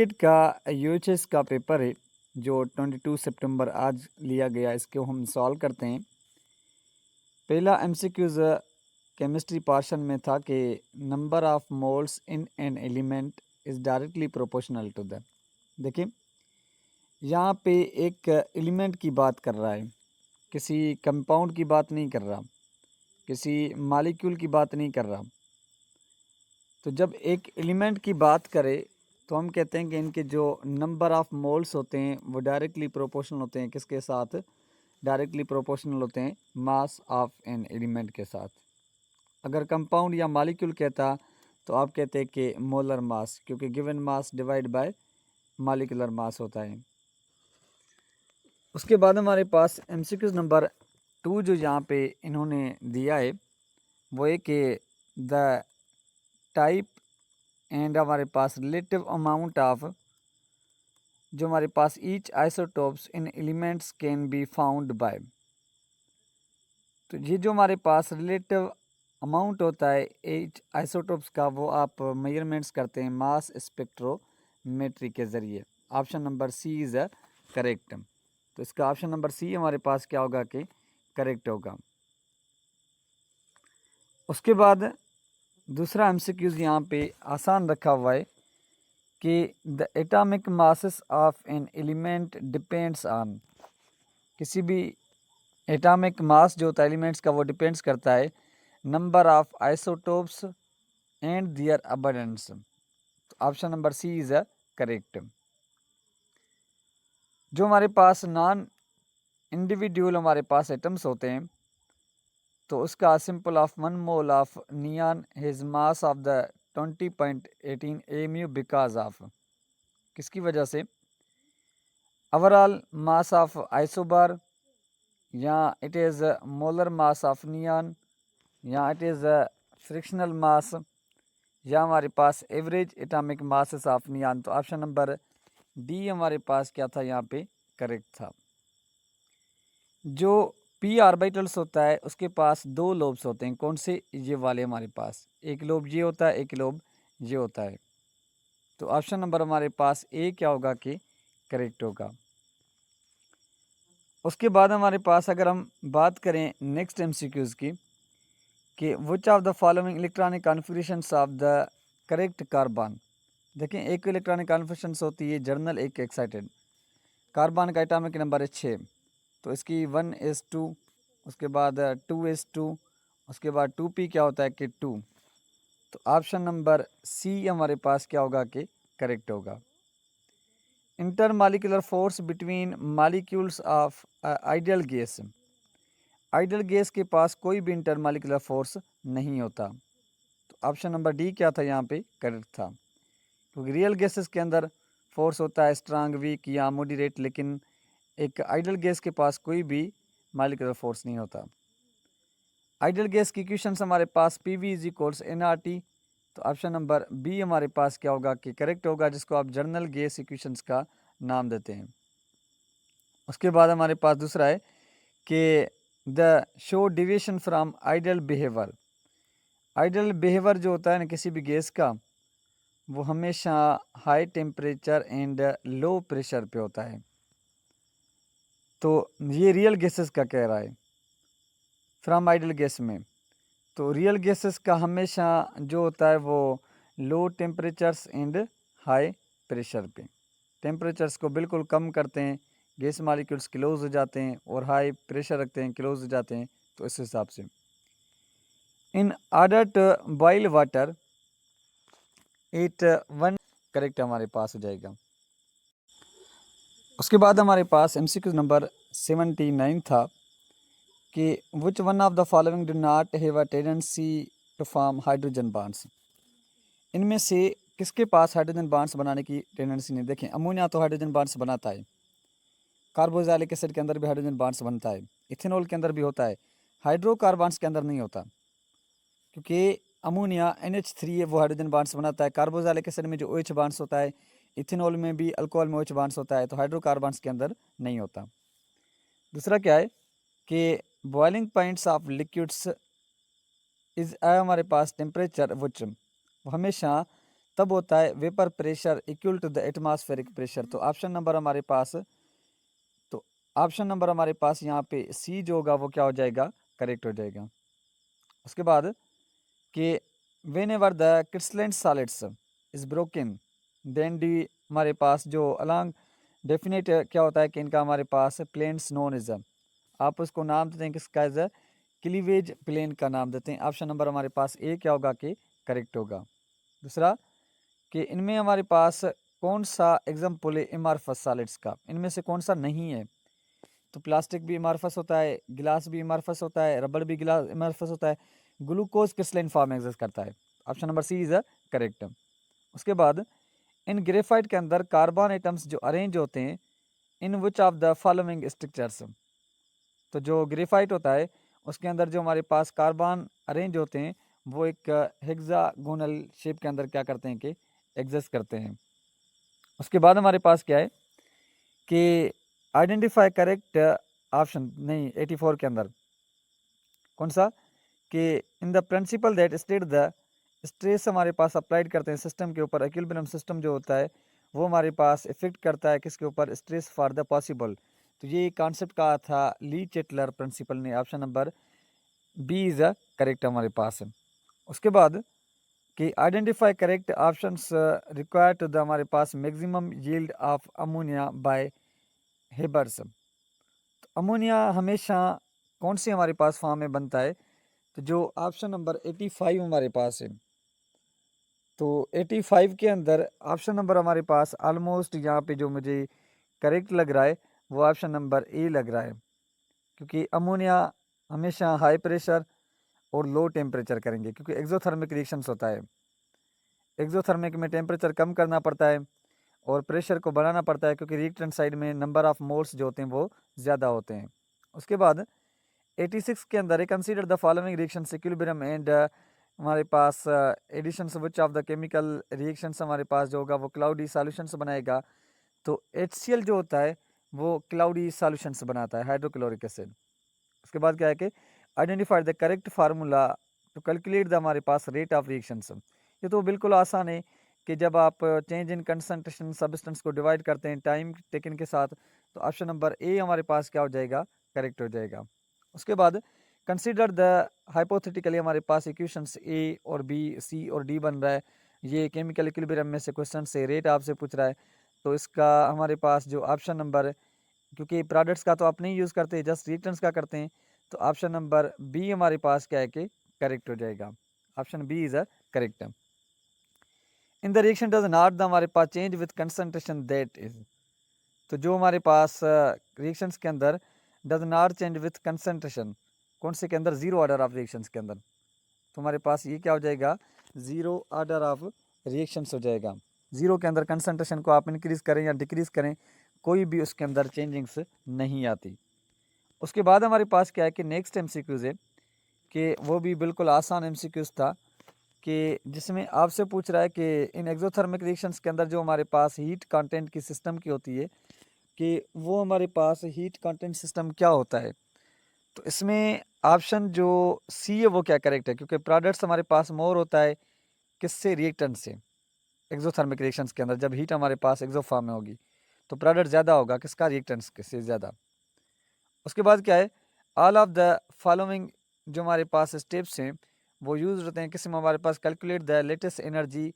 NEET का UHS का paper है जो 22 सितंबर आज लिया गया। इसको हम सॉल्व करते हैं। पहला एमसीक्यूज केमिस्ट्री पोर्शन में था कि number of moles in an element is directly proportional to the. देखिए यहाँ पे एक एलिमेंट की बात कर रहा है, किसी कंपाउंड की बात नहीं कर रहा, किसी मॉलिक्यूल की बात नहीं कर रहा। तो जब एक एलिमेंट की बात करें तो हम कहते हैं कि इनके जो नंबर ऑफ़ मोल्स होते हैं वो डायरेक्टली प्रोपोर्शनल होते हैं। किसके साथ डायरेक्टली प्रोपोर्शनल होते हैं? मास ऑफ एन एलिमेंट के साथ। अगर कंपाउंड या मॉलिक्यूल कहता तो आप कहते हैं कि मोलर मास, क्योंकि given mass divide by molecular mass होता है। उसके बाद हमारे पास एमसीक्यूज नंबर 2 जो यहाँ पे इन्होंने दिया है वो है कि द टाइप एंड हमारे पास रिलेटिव अमाउंट ऑफ जो हमारे पास each isotopes in elements can be found by. तो ये जो हमारे पास रिलेटिव अमाउंट होता है ईच आइसोटोप्स का, वो आप मेजरमेंट्स करते हैं मास स्पेक्ट्रोमेट्री के ज़रिए। Option number C is a correct. तो इसका ऑप्शन नंबर सी हमारे पास क्या होगा कि करेक्ट होगा। उसके बाद दूसरा एमसीक्यूज यहाँ पे आसान रखा हुआ है कि the atomic masses of an element depends on. किसी भी एटॉमिक मास जो होता है एलिमेंट्स का वो डिपेंड्स करता है number of isotopes and their abundance. तो option number C is a correct. जो हमारे पास नॉन इंडिविजुअल हमारे पास एटम्स होते हैं तो उसका simple of 1 mole of neon his mass of the 20.18 amu because of. किसकी वजह से? ओवरऑल मास ऑफ आइसोबार, या it is molar mass of neon, या इट इज़ फ्रिक्शनल मास, या हमारे पास average atomic masses of neon. तो option number d हमारे पास क्या था यहाँ पे करेक्ट था। जो पी ऑर्बिटल्स होता है उसके पास 2 लोब्स होते हैं। कौन से? ये वाले हमारे पास एक लोब ये होता है, एक लोब ये होता है। तो ऑप्शन नंबर हमारे पास ए क्या होगा कि करेक्ट होगा। उसके बाद हमारे पास अगर हम बात करें नेक्स्ट एमसीक्यूज़ की कि विच of the following electronic configurations of the correct carbon. देखें एक इलेक्ट्रॉनिक कॉन्फ़िगरेशंस होती है जर्नल, एक एक्साइटेड। कार्बन का एटॉमिक नंबर है 6, तो इसकी 1s2, उसके बाद 2s2, उसके बाद 2p क्या होता है कि 2। तो ऑप्शन नंबर सी हमारे पास क्या होगा कि करेक्ट होगा। Intermolecular force between molecules of ideal gas. Ideal gas के पास कोई भी इंटरमॉलिक्यूलर फोर्स नहीं होता। तो ऑप्शन नंबर डी क्या था यहाँ पे करेक्ट था, क्योंकि रियल गैसेस के अंदर फोर्स होता है स्ट्रांग, वीक या मॉडरेट, लेकिन एक आइडियल गैस के पास कोई भी मॉलिक्यूलर फोर्स नहीं होता। आइडियल गैस की इक्वेशंस हमारे पास P V is equals n R T. तो ऑप्शन नंबर बी हमारे पास क्या होगा कि करेक्ट होगा, जिसको आप जर्नल गैस इक्वेशंस का नाम देते हैं। उसके बाद हमारे पास दूसरा है कि the show deviation from ideal behaviour. Ideal behaviour जो होता है ना किसी भी गैस का, वो हमेशा high temperature and low pressure पे होता है। तो ये रियल गैसेस का कह रहा है फ्रॉम आइडियल गैस में। तो रियल गैसेस का हमेशा जो होता है वो लो टेम्परेचर्स एंड हाई प्रेशर पे। टेम्परेचर्स को बिल्कुल कम करते हैं, गैस मॉलिक्यूल्स क्लोज हो जाते हैं, और हाई प्रेशर रखते हैं, क्लोज हो जाते हैं। तो इस हिसाब से in order to boil water it 1 correct हमारे पास हो जाएगा। उसके बाद हमारे पास एमसीक्यू नंबर 79 था कि which one of the following do not have a tendency to form hydrogen bonds. इनमें से किसके पास हाइड्रोजन बॉन्ड्स बनाने की टेंडेंसी नहीं? देखें अमोनिया तो हाइड्रोजन बॉन्ड्स बनाता है, कार्बोक्सिलिक एसिड के अंदर भी हाइड्रोजन बॉन्ड्स बनता है, इथेनॉल के अंदर भी होता है, हाइड्रोकार्बन्स के अंदर नहीं होता, क्योंकि अमोनिया NH3 है वो हाइड्रोजन बॉन्ड्स बनाता है। कार्बोक्सिलिक एसिड में जो OH बॉन्ड्स होता है, इथेनॉल में भी अल्कोहल में OH बॉन्ड्स होता है, तो हाइड्रोकार्बन्स के अंदर नहीं होता। दूसरा क्या है कि boiling points of liquids is हमारे पास टेम्परेचर विच हमेशा तब होता है vapour pressure equal to the atmospheric pressure. तो ऑप्शन नंबर हमारे पास यहाँ पे सी जो होगा वो क्या हो जाएगा, करेक्ट हो जाएगा। उसके बाद कि whenever the crystalline solids is broken then D, हमारे पास जो अलॉन्ग डेफिनेट क्या होता है कि इनका हमारे पास प्लेन्स नोन इज, आप उसको नाम देते हैं किसका, इज क्लीवेज प्लेन का नाम देते हैं। ऑप्शन नंबर हमारे पास ए क्या होगा कि करेक्ट होगा। दूसरा कि इनमें हमारे पास कौन सा एग्जाम्पल है इमारफस सॉलिड्स का, इनमें से कौन सा नहीं है। तो प्लास्टिक भी इमारफस होता है, गिलास भी इमारफस होता है, रबड़ भी गिलास इमारफस होता है, ग्लूकोज क्रिस्टलाइन फॉर्म एग्जिस्ट करता है। Option number C is correct. उसके बाद इन ग्रेफाइट के अंदर कार्बन एटम्स जो अरेंज होते हैं in which of the following structures, तो जो ग्रेफाइट होता है उसके अंदर जो हमारे पास कार्बन अरेंज होते हैं वो एक हेक्सागोनल शेप के अंदर क्या करते हैं कि एग्जिस्ट करते हैं। उसके बाद हमारे पास क्या है कि आइडेंटिफाई करेक्ट ऑप्शन, नहीं 84 के अंदर कौन सा कि in the principal that state the stress हमारे पास अप्लाइड करते हैं सिस्टम के ऊपर, इक्विलिब्रियम सिस्टम जो होता है वो हमारे पास इफेक्ट करता है किसके ऊपर, स्ट्रेस फॉर द पॉसिबल। तो ये कॉन्सेप्ट कहा था ली चेटलर प्रिंसिपल ने। Option number b is correct हमारे पास है। उसके बाद कि identify correct options required to the हमारे पास maximum yield of ammonia by Haber's. तो अमोनिया हमेशा कौन सी हमारे पास फॉर्म में बनता है, तो जो ऑप्शन नंबर 85 हमारे पास है। तो 85 के अंदर ऑप्शन नंबर हमारे पास ऑलमोस्ट यहाँ पे जो मुझे करेक्ट लग रहा है वो ऑप्शन नंबर ए लग रहा है, क्योंकि अमोनिया हमेशा हाई प्रेशर और लो टेम्परेचर करेंगे, क्योंकि एक्सोथर्मिक रिएक्शंस होता है। एक्सोथर्मिक में टेम्परेचर कम करना पड़ता है और प्रेशर को बढ़ाना पड़ता है, क्योंकि रिएक्टेंट साइड में नंबर ऑफ मोल्स जो होते हैं वो ज़्यादा होते हैं। उसके बाद 86 के अंदर consider the following reactions equilibrium and हमारे पास additions which of the chemical reactions हमारे पास जो होगा वो क्लाउडी सॉल्यूशंस बनाएगा। तो HCl जो होता है वो क्लाउडी सॉल्यूशंस बनाता है, हाइड्रोक्लोरिक एसिड। उसके बाद क्या है कि identify the correct formula to calculate the हमारे पास रेट ऑफ रिएक्शंस। ये तो बिल्कुल आसान है कि जब आप चेंज इन कंसंट्रेशन सब्सटेंस को डिवाइड करते हैं टाइम टेकन के साथ, तो ऑप्शन नंबर ए हमारे पास क्या हो जाएगा, करेक्ट हो जाएगा। उसके बाद कंसिडर द हाइपोथेटिकली हमारे पास इक्वेशंस ए और बी सी और डी बन रहा है। ये केमिकल इक्विलिब्रियम में से क्वेश्चन से रेट आपसे पूछ रहा है, तो इसका हमारे पास जो ऑप्शन नंबर, क्योंकि प्रोडक्ट्स का तो आप नहीं यूज़ करते, जस्ट रिएक्टेंट्स का करते हैं, तो ऑप्शन नंबर बी हमारे पास क्या है कि करेक्ट हो जाएगा। Option b is a correct. In the reaction does not the हमारे पास change with concentration that is, तो जो हमारे पास रिएक्शंस के अंदर does not change with concentration, कौन से के अंदर, जीरो ऑर्डर ऑफ रिएक्शंस के अंदर, तो हमारे पास ये क्या हो जाएगा, जीरो ऑर्डर ऑफ रिएक्शंस हो जाएगा। जीरो के अंदर कंसंट्रेशन को आप इंक्रीज करें या डिक्रीज करें, कोई भी उसके अंदर चेंजिंग्स नहीं आती। उसके बाद हमारे पास क्या है कि नेक्स्ट MCQs है कि वो भी बिल्कुल आसान MCQs था, कि जिसमें आपसे पूछ रहा है कि इन एक्सोथर्मिक रिएक्शंस के अंदर जो हमारे पास हीट कंटेंट की सिस्टम की होती है कि वो हमारे पास हीट कंटेंट सिस्टम क्या होता है। तो इसमें ऑप्शन जो सी है वो क्या करेक्ट है, क्योंकि प्रोडक्ट्स हमारे पास मोर होता है किससे, रिएक्टेंट से। एक्सोथर्मिक रिएक्शंस के अंदर जब हीट हमारे पास एक्सो फॉर्म में होगी तो प्रोडक्ट ज़्यादा होगा किसका, रिएक्टेंट्स से ज़्यादा। उसके बाद क्या है, ऑल ऑफ द फॉलोइंग जो हमारे पास स्टेप्स हैं वो यूज़ होते हैं किस में, हमारे पास कैलकुलेट द लेटेस्ट एनर्जी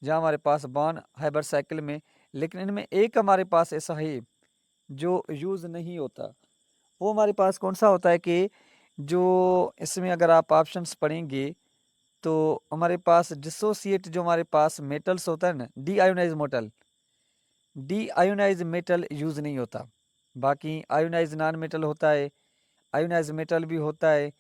जहाँ हमारे पास बॉर्न हाइबर साइकिल में, लेकिन इनमें एक हमारे पास ऐसा है जो यूज़ नहीं होता। वो हमारे पास कौन सा होता है कि जो इसमें अगर आप ऑप्शंस पढ़ेंगे तो हमारे पास डिसोसिएट जो हमारे पास मेटल्स होता है ना, deionise metal, deionise metal use नहीं होता। बाकी आयोनाइज नॉन मेटल होता है, आयोनाइज मेटल भी होता है,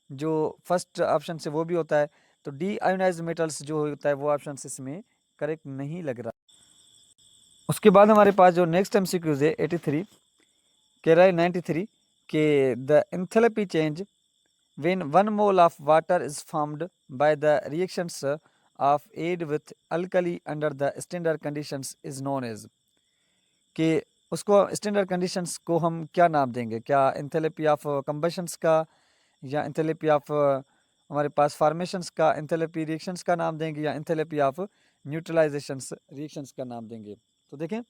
जो फर्स्ट ऑप्शन से वो भी होता है। तो डी आयोनाइज मेटल्स जो होता है वो ऑप्शन इसमें करेक्ट नहीं लग रहा। उसके बाद हमारे पास जो नेक्स्ट MCQs है 83 कह रहा है 93 के the enthalpy change when 1 mole of water is formed by the reactions of aid with alkali under the standard conditions is known as, कि उसको स्टैंडर्ड कंडीशंस को हम क्या नाम देंगे, क्या एंथैल्पी ऑफ कंबशंस का, या एंथैल्पी ऑफ हमारे पास फॉर्मेशंस का, एंथैल्पी रिएक्शंस का नाम देंगे, या एंथैल्पी ऑफ न्यूट्रलाइजेशंस रिएक्शंस का नाम देंगे। तो देखें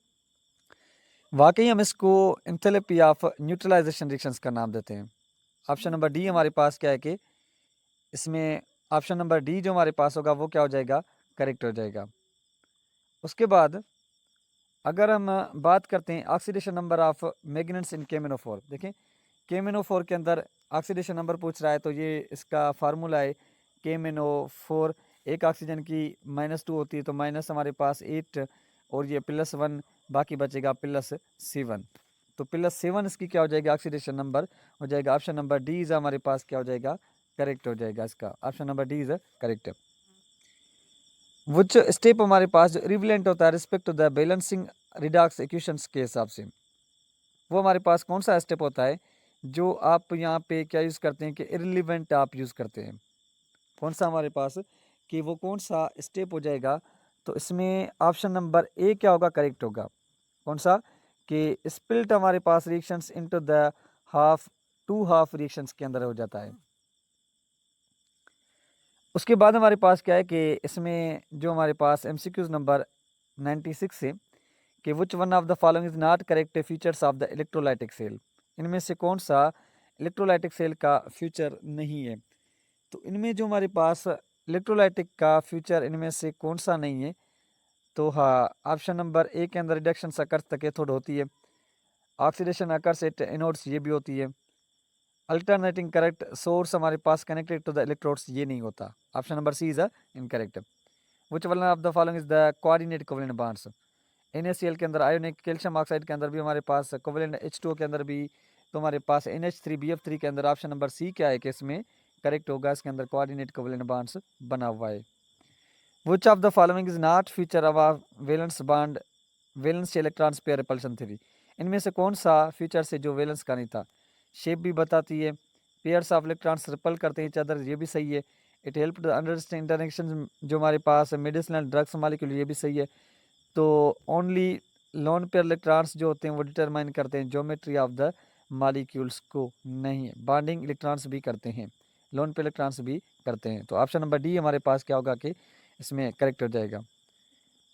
वाकई हम इसको एंथैल्पी ऑफ न्यूट्रलाइजेशन रिएक्शंस का नाम देते हैं। ऑप्शन नंबर डी हमारे पास क्या है कि इसमें ऑप्शन नंबर डी जो हमारे पास होगा वो क्या हो जाएगा, करेक्ट हो जाएगा। उसके बाद अगर हम बात करते हैं oxidation number of magnets in KMnO4, देखें KMnO4 के अंदर ऑक्सीडेशन नंबर पूछ रहा है, तो ये इसका फार्मूला है KMnO4, एक ऑक्सीजन की -2 होती है, तो माइनस हमारे पास 8 और ये +1, बाकी बचेगा +7। तो +7 इसकी क्या हो जाएगी, ऑक्सीडेशन नंबर हो जाएगा। ऑप्शन नंबर डी इज हमारे पास क्या हो जाएगा, करेक्ट हो जाएगा। इसका option number D is correct. Which step हमारे पास रिवलेंट होता है respect to the balancing redox equations के हिसाब से, वो हमारे पास कौन सा स्टेप होता है जो आप यहाँ पे क्या यूज़ करते हैं कि इररिलेवेंट आप यूज़ करते हैं, कौन सा हमारे पास कि वो कौन सा स्टेप हो जाएगा। तो इसमें ऑप्शन नंबर ए क्या होगा, करेक्ट होगा। कौन सा कि स्प्लिट हमारे पास reactions into the half, 2 half reactions के अंदर हो जाता है। उसके बाद हमारे पास क्या है कि इसमें जो हमारे पास MCQs नंबर 96 से कि which one of the following is not correct features of the electrolytic cell, इनमें से कौन सा इलेक्ट्रोलाइटिक सेल का फ्यूचर नहीं है। तो इनमें जो हमारे पास इलेक्ट्रोलाइटिक का फ्यूचर इनमें से कौन सा नहीं है, तो हाँ ऑप्शन नंबर ए के अंदर रिडक्शन अकर्स द कैथोड होती है, ऑक्सीडेशन अकर्स एट एनोड्स ये भी होती है, अल्टरनेटिंग करेक्ट सोर्स हमारे पास कनेक्टेड टू द इलेक्ट्रोड्स ये नहीं होता। Option number C is incorrect. Which one of the following is the coordinate covalent bonds, NaCl के अंदर आयोनिक, कैल्शियम ऑक्साइड के अंदर भी हमारे पास कोवेलेंट, H2O के अंदर भी, तो हमारे पास NH3BF3 के अंदर ऑप्शन नंबर सी क्या है कि इसमें करेक्ट होगा, इसके अंदर कोऑर्डिनेट कोवेलेंट बॉन्ड्स बना हुआ है। विच of the following is not feature of valence bond valence electrons pair repulsion theory, इनमें से कौन सा फीचर से जो वैलेंस का नहीं था, शेप भी बताती है, पेयर्स ऑफ इलेक्ट्रॉन्स रिपल करते हैं अदर ये भी सही है, it help to understand interaction जो हमारे पास मेडिसिनल ड्रग्स मॉलिक्यूल ये भी सही है। तो ओनली लोन पेयर इलेक्ट्रॉन्स जो होते हैं वो डिटरमाइन करते हैं ज्योमेट्री ऑफ द मॉलिक्यूल्स को, नहीं है बॉन्डिंग इलेक्ट्रॉन्स भी करते हैं, लोन पेयर इलेक्ट्रॉन्स भी करते हैं। तो ऑप्शन नंबर डी हमारे पास क्या होगा कि इसमें करेक्ट हो जाएगा।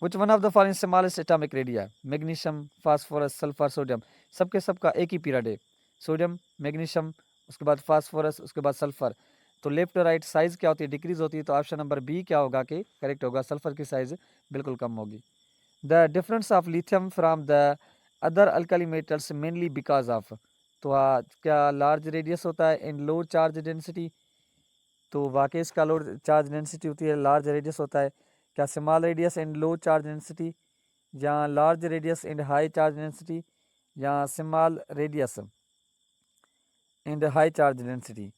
Which one of the following smallest atomic radii, magnesium, phosphorus, sulphur, sodium, सबके सबका एक ही पीरियड है, सोडियम, मैग्नीशियम, उसके बाद फास्फोरस, उसके बाद सल्फर। तो लेफ्ट और राइट साइज क्या होती है, डिक्रीज होती है, तो ऑप्शन नंबर बी क्या होगा कि करेक्ट होगा, सल्फर की साइज बिल्कुल कम होगी। The difference of lithium from the other alkali metals mainly because of, तो क्या लार्ज रेडियस होता है एंड लो चार्ज डेंसिटी, तो वाकई इसका लो चार्ज डेंसिटी होती है, लार्ज रेडियस होता है। क्या small radius and low charge density, या large radius and high charge density, या small radius and high charge density,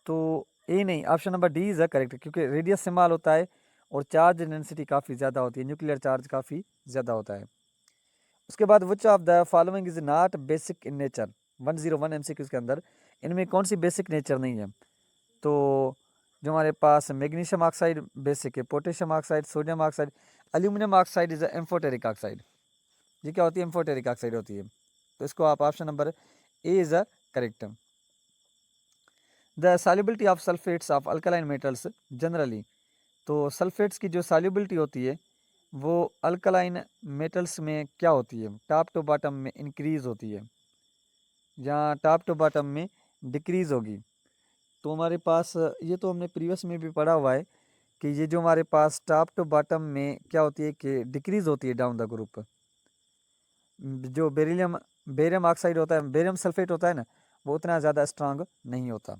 तो ए नहीं, option number d is correct, क्योंकि रेडियस स्मॉल होता है और चार्ज डेंसिटी काफ़ी ज़्यादा होती है, न्यूक्लियर चार्ज काफ़ी ज़्यादा होता है। उसके बाद विच of the following is not basic in nature, 101 MCQs के अंदर इनमें कौन सी बेसिक नेचर नहीं है। तो जो हमारे पास मैग्नीशियम ऑक्साइड बेसिक है, potassium oxide, sodium oxide, aluminium oxide is amphoteric oxide, ये क्या होती है, एम्फोटेरिक ऑक्साइड होती है। तो इसको आप option number A is correct. The solubility of sulphates of alkaline metals generally, तो सल्फेट्स की जो सॉल्युबिलिटी होती है वो अल्कलाइन मेटल्स में क्या होती है, टॉप टू बॉटम में इंक्रीज होती है या टॉप टू बॉटम में डिक्रीज होगी। तो हमारे पास ये तो हमने प्रीवियस में भी पढ़ा हुआ है कि ये जो हमारे पास टॉप टू बॉटम में क्या होती है कि डिक्रीज होती है डाउन द ग्रुप। जो बेरियम ऑक्साइड होता है, बेरियम सल्फेट होता है ना, वो उतना ज़्यादा स्ट्रांग नहीं होता।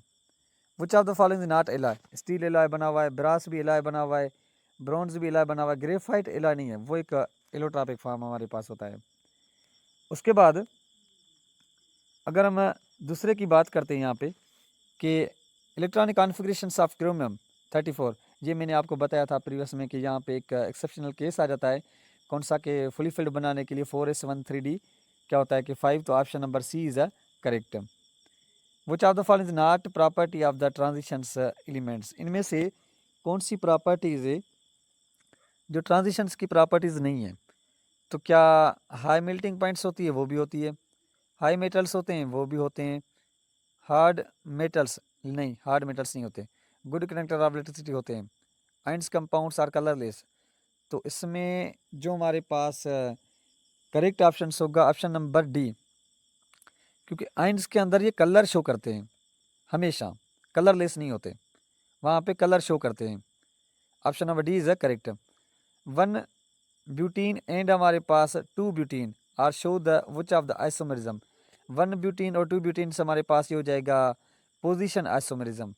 विच of the following not alloy, steel alloy बना हुआ है, ब्रास भी एलॉय बना हुआ है, ब्रॉन्ज भी एलॉय बना हुआ है, ग्रेफाइट एलॉय नहीं है, वो एक एलोट्रॉपिक फॉर्म हमारे पास होता है। उसके बाद अगर हम दूसरे की बात करते हैं यहाँ पे कि इलेक्ट्रॉनिक कॉन्फ़िगरेशंस ऑफ क्रोमियम 34, ये मैंने आपको बताया था प्रीवियस में कि यहाँ पे एक एक्सेप्शनल केस आ जाता है, कौन सा कि फुली फिल्ड बनाने के लिए 4s13d क्या होता है कि 5, तो option number C is correct. Which of the following is not property of the transitions elements, इनमें से कौन सी प्रॉपर्टीज है जो ट्रांजिशंस की प्रॉपर्टीज नहीं है। तो क्या हाई मेल्टिंग पॉइंट्स होती है, वो भी होती है, हाई मेटल्स होते हैं वो भी होते हैं, हार्ड मेटल्स नहीं, हार्ड मेटल्स नहीं होते, गुड कंडक्टर ऑफ इलेक्ट्रिसिटी होते हैं, आयंस कंपाउंड्स आर कलरलेस, तो इसमें जो हमारे पास करेक्ट ऑप्शन होगा ऑप्शन नंबर डी, क्योंकि आइंस के अंदर ये कलर शो करते हैं, हमेशा कलरलेस नहीं होते, वहाँ पे कलर शो करते हैं। Option number D is a correct. 1 butene and हमारे पास 2 butene are show the which of the isomerism. 1 butene और 2 ब्यूटीन से हमारे पास ये हो जाएगा पोजीशन आइसोमरिज्म,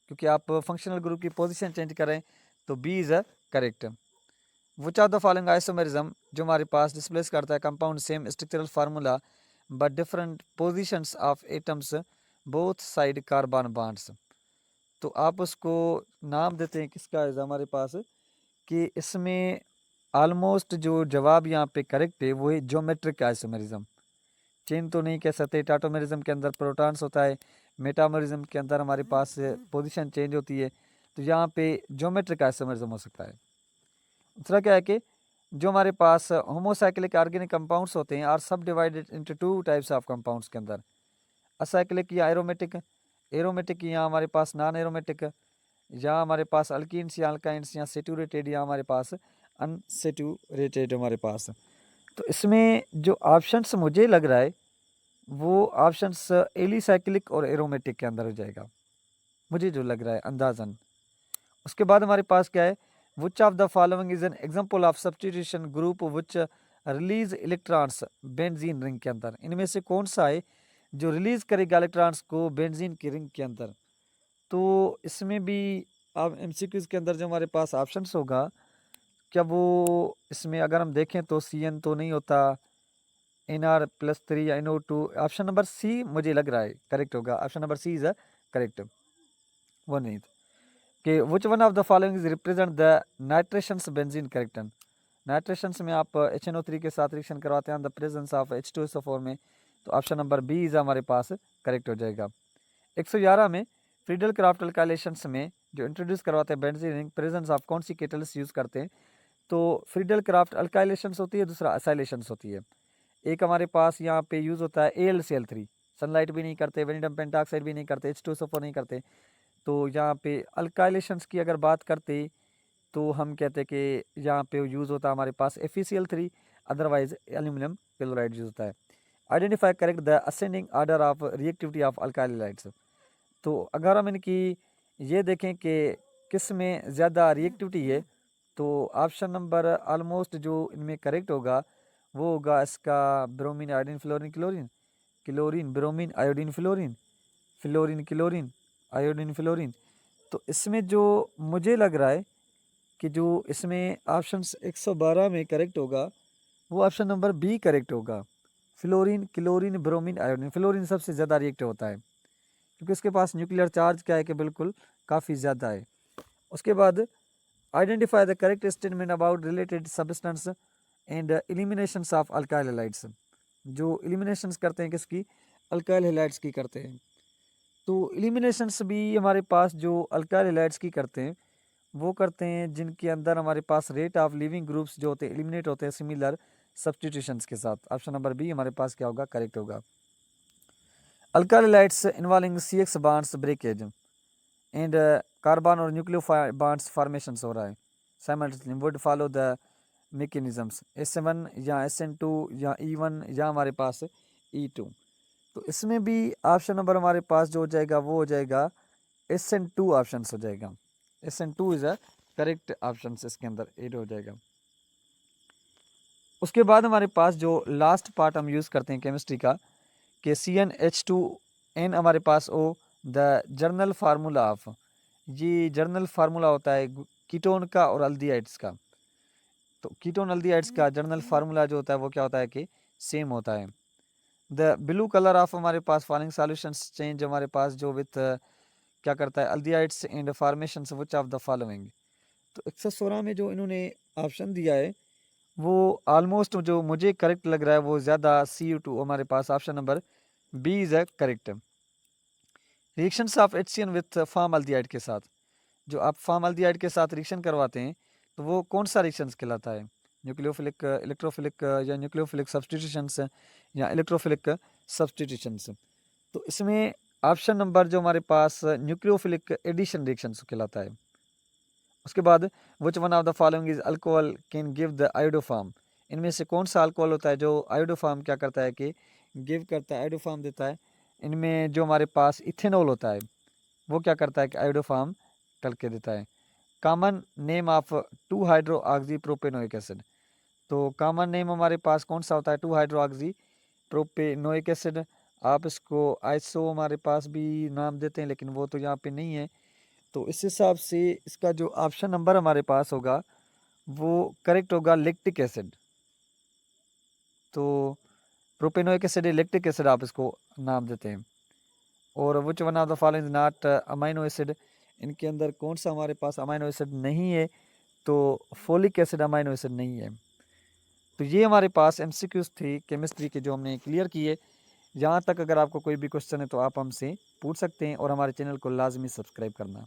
क्योंकि आप फंक्शनल ग्रुप की पोजीशन चेंज करें तो B is a correct. Which of the following isomerism जो हमारे पास डिस्प्लेस करता है compound same structural formula but different positions of atoms both side carbon bonds. तो आप उसको नाम देते हैं किसका है हमारे पास कि इसमें ऑलमोस्ट जो जवाब यहाँ पे करेक्ट है वो है ज्योमेट्रिक आइसोमेरिज्म। चेन तो नहीं कह सकते, टाटोमेरिज्म के अंदर प्रोटॉन्स होता है, मेटामोरिज्म के अंदर हमारे पास पोजीशन चेंज होती है, तो यहाँ पे ज्योमेट्रिक आइसोमेरिज्म हो सकता है। दूसरा क्या है कि जो हमारे पास होमोसाइक्लिक ऑर्गेनिक कंपाउंड्स होते हैं आर सब divided into 2 types of compounds के अंदर, असाइक्लिक या एरोमेटिक। एरोमेटिक या हमारे पास नॉन एरोमेटिक, या हमारे पास अल्कीन्स या अल्काइंस या सेचुरेटेड या हमारे पास अनसेचुरेटेड हमारे पास। तो इसमें जो ऑप्शंस मुझे लग रहा है वो ऑप्शंस एलिसाइक्लिक और एरोमेटिक के अंदर हो जाएगा, मुझे जो लग रहा है अंदाजन। उसके बाद हमारे पास क्या है, विच of the following is an example of substitution group which release electrons benzene ring के अंदर। इनमें से कौन सा है जो रिलीज करेगा इलेक्ट्रॉन्स को बेंजीन की रिंग के अंदर। तो इसमें भी अब एमसीक्यूज के अंदर जो हमारे पास ऑप्शंस होगा, क्या वो इसमें अगर हम देखें तो CN तो नहीं होता, NR+3 या NO2। ऑप्शन नंबर सी मुझे लग रहा है करेक्ट होगा, option number C is a correct. वो नहीं कि which one of the following is represent the nitrations benzene correction. Nitrations में आप HNO3 के साथ रिएक्शन करवाते हैं द प्रेजेंस ऑफ H2SO4 में, तो ऑप्शन नंबर बी इज हमारे पास करेक्ट हो जाएगा। 111 में फ्रीडल क्राफ्ट अल्काइलेशंस में जो इंट्रोड्यूस करवाते हैं बेंजीन रिंग प्रेजेंस ऑफ कौन सी कैटलिस्ट यूज़ करते हैं। तो फ्रीडल क्राफ्ट अल्काइलेशंस होती है, दूसरा असाइलेशंस होती है। एक हमारे पास यहाँ पे यूज़ होता है AlCl3, सनलाइट भी नहीं करते, वेनिडम पेंटाक्साइड भी नहीं करते, H2SO4 नहीं करते। तो यहाँ पे अल्काइलेशंस की अगर बात करते तो हम कहते हैं कि यहाँ पे यूज़ होता है हमारे पास FeCl3, otherwise aluminium chloride use होता है। Identify correct the ascending order of reactivity of alkyl halides. तो अगर हम इनकी ये देखें कि किस में ज़्यादा रिएक्टिविटी है, तो ऑप्शन नंबर ऑलमोस्ट जो इनमें करेक्ट होगा वो होगा इसका bromine iodine fluorine chlorine, chlorine bromine iodine fluorine, fluorine chlorine iodine fluorine. तो इसमें जो मुझे लग रहा है कि जो इसमें ऑप्शन 112 में करेक्ट होगा वो ऑप्शन नंबर बी करेक्ट होगा, fluorine chlorine bromine iodine. Fluorine सबसे ज़्यादा रिएक्टिव होता है क्योंकि उसके पास न्यूक्लियर चार्ज क्या है कि बिल्कुल काफ़ी ज़्यादा है। उसके बाद identify the correct statement about related substance and eliminations of alkyl halides. जो एलिमिनेशंस करते हैं किसकी, अल्काइल हैलाइड्स की करते हैं। तो एलिमिनेशंस भी हमारे पास जो अल्काइल हैलाइड्स की करते हैं वो करते हैं जिनके अंदर हमारे पास रेट ऑफ लिविंग ग्रुप्स जो होते हैं एलिमिनेट होते हैं सिमिलर सब्स्टिट्यूशंस के साथ। ऑप्शन नंबर बी हमारे पास क्या होगा, करेक्ट होगा। Alkyl halides involving CX bonds breakage and carbon और न्यूक्लियो बॉन्ड्स फॉर्मेशन हो रहा है simultaneously would follow the mechanisms S1 या SN2 या E1 या हमारे पास E2। तो इसमें भी ऑप्शन नंबर हमारे पास जो हो जाएगा वो हो जाएगा SN2 ऑप्शन हो जाएगा। SN2 is a correct option, इसके अंदर 8 हो जाएगा। उसके बाद हमारे पास जो लास्ट पार्ट हम यूज़ करते हैं केमिस्ट्री का कि CnH2n हमारे पास ओ द जर्नल फार्मूला ऑफ, ये जर्नल फार्मूला होता है कीटोन का और अल्डिहाइड्स का। तो कीटोन अल्डिहाइड्स का जर्नल फार्मूला जो होता है वो क्या होता है कि सेम होता है। द ब्लू कलर ऑफ हमारे पास फॉलोइंग सॉल्यूशंस चेंज हमारे पास जो विथ क्या करता है aldehydes and formations which of the following. तो 116 में जो इन्होंने ऑप्शन दिया है वो ऑलमोस्ट जो मुझे करेक्ट लग रहा है वो ज़्यादा Cu2 हमारे पास option number b is a correct. Reactions of HCN with formaldehyde के साथ, जो आप फॉर्मल्डिहाइड के साथ रिएक्शन करवाते हैं तो वो कौन सा रिएक्शंस कहलाता है, न्यूक्लियोफिलिक इलेक्ट्रोफिलिक या न्यूक्लियोफिलिक सब्स्टिट्यूशंस या इलेक्ट्रोफिलिक सब्स्टिट्यूशंस। तो इसमें ऑप्शन नंबर जो हमारे पास न्यूक्लियोफिलिक एडिशन रिएक्शंस कहलाता है। उसके बाद विच one of the following is alcohol can give the iodoform, इनमें से कौन सा अल्कोहल होता है जो आयोडोफार्म क्या करता है कि गिव करता है, आयोडोफार्म देता है। इनमें जो हमारे पास इथेनॉल होता है वो क्या करता है कि आयोडोफार्म करके देता है। Common name of 2 hydro oxy propanoic acid, तो कॉमन नेम हमारे पास कौन सा होता है 2 हाइड्रो ऑक्सी प्रोपेनोइक एसिड। आप इसको आइसो हमारे पास भी नाम देते हैं लेकिन वो तो यहाँ पे नहीं है। तो इस हिसाब से इसका जो ऑप्शन नंबर हमारे पास होगा वो करेक्ट होगा लैक्टिक एसिड। तो प्रोपेनोइक एसिड लैक्टिक एसिड आप इसको नाम देते हैं। और विच one of the following is not amino acid, इनके अंदर कौन सा हमारे पास अमाइनो एसिड नहीं है, तो फोलिक एसिड अमाइनो एसिड नहीं है। तो ये हमारे पास एमसीक्यूज थे केमिस्ट्री के जो हमने क्लियर किए। यहाँ तक अगर आपको कोई भी क्वेश्चन है तो आप हमसे पूछ सकते हैं और हमारे चैनल को लाजमी सब्सक्राइब करना।